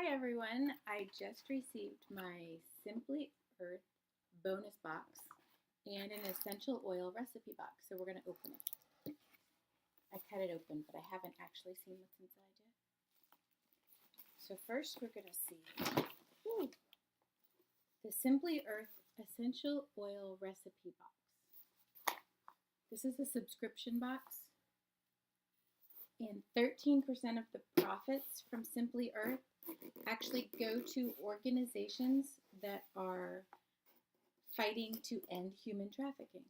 Hi everyone, I just received my Simply Earth bonus box and an essential oil recipe box, so we're going to open it. I cut it open, but I haven't actually seen what's inside yet. So first we're going to see the Simply Earth Essential Oil Recipe Box. This is a subscription box, and 13% of the profits from Simply Earth actually go to organizations that are fighting to end human trafficking.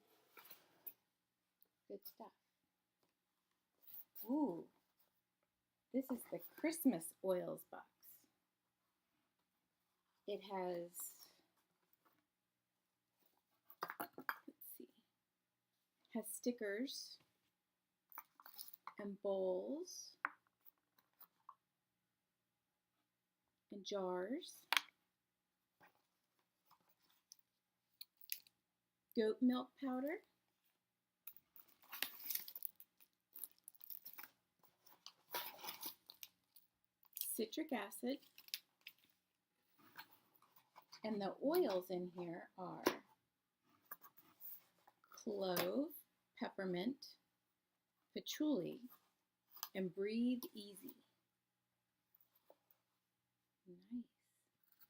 Good stuff. Ooh, this is the Christmas oils box. It has stickers and bowls and jars, goat milk powder, citric acid, and the oils in here are clove, peppermint, patchouli, and breathe easy. Nice.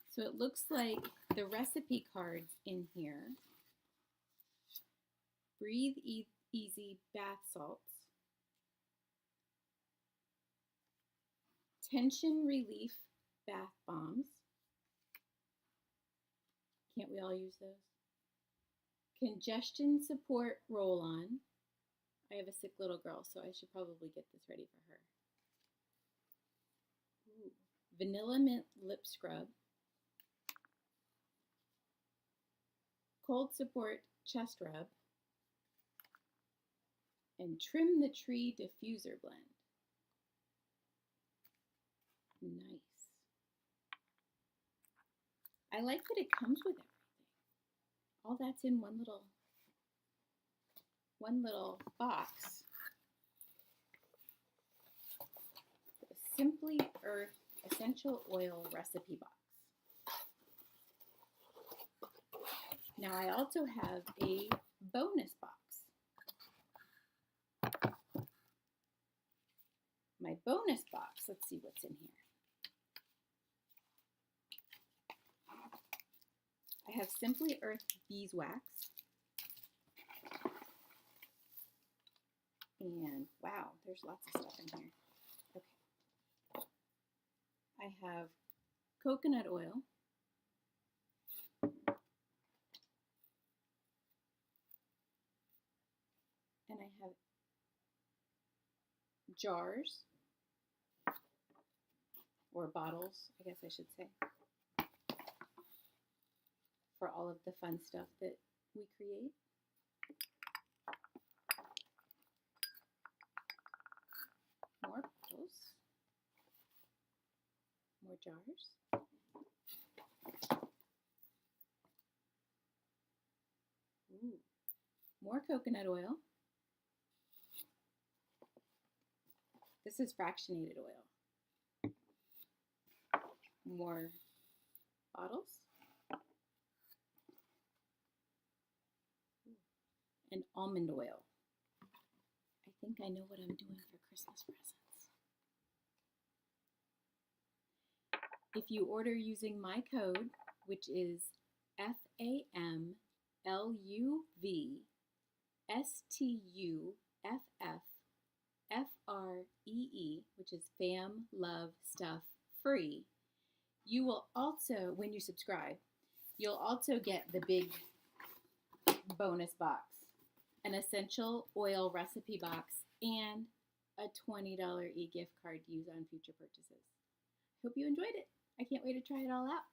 So it looks like the recipe cards in here. Breathe easy bath salts, tension relief bath bombs. Can't we all use those? Congestion support roll-on. I have a sick little girl, so I should probably get this ready for her. Ooh. Vanilla mint lip scrub. Cold support chest rub. And trim the tree diffuser blend. Nice. I like that it comes with everything. All that's in one little box. The Simply Earth Essential Oil Recipe Box. Now I also have a bonus box. My bonus box, let's see what's in here. I have Simply Earth beeswax. And wow, there's lots of stuff in here. Okay. I have coconut oil. And I have jars, or bottles, I guess I should say, for all of the fun stuff that we create. More bottles, more jars. Ooh. More coconut oil. This is fractionated oil. More bottles. And almond oil. I think I know what I'm doing for Christmas presents. If you order using my code, which is FAMLUVSTUFFFREE, which is Fam Love Stuff Free, you will also, when you subscribe, you'll also get the big bonus box, an essential oil recipe box, and a $20 e-gift card to use on future purchases. Hope you enjoyed it. I can't wait to try it all out.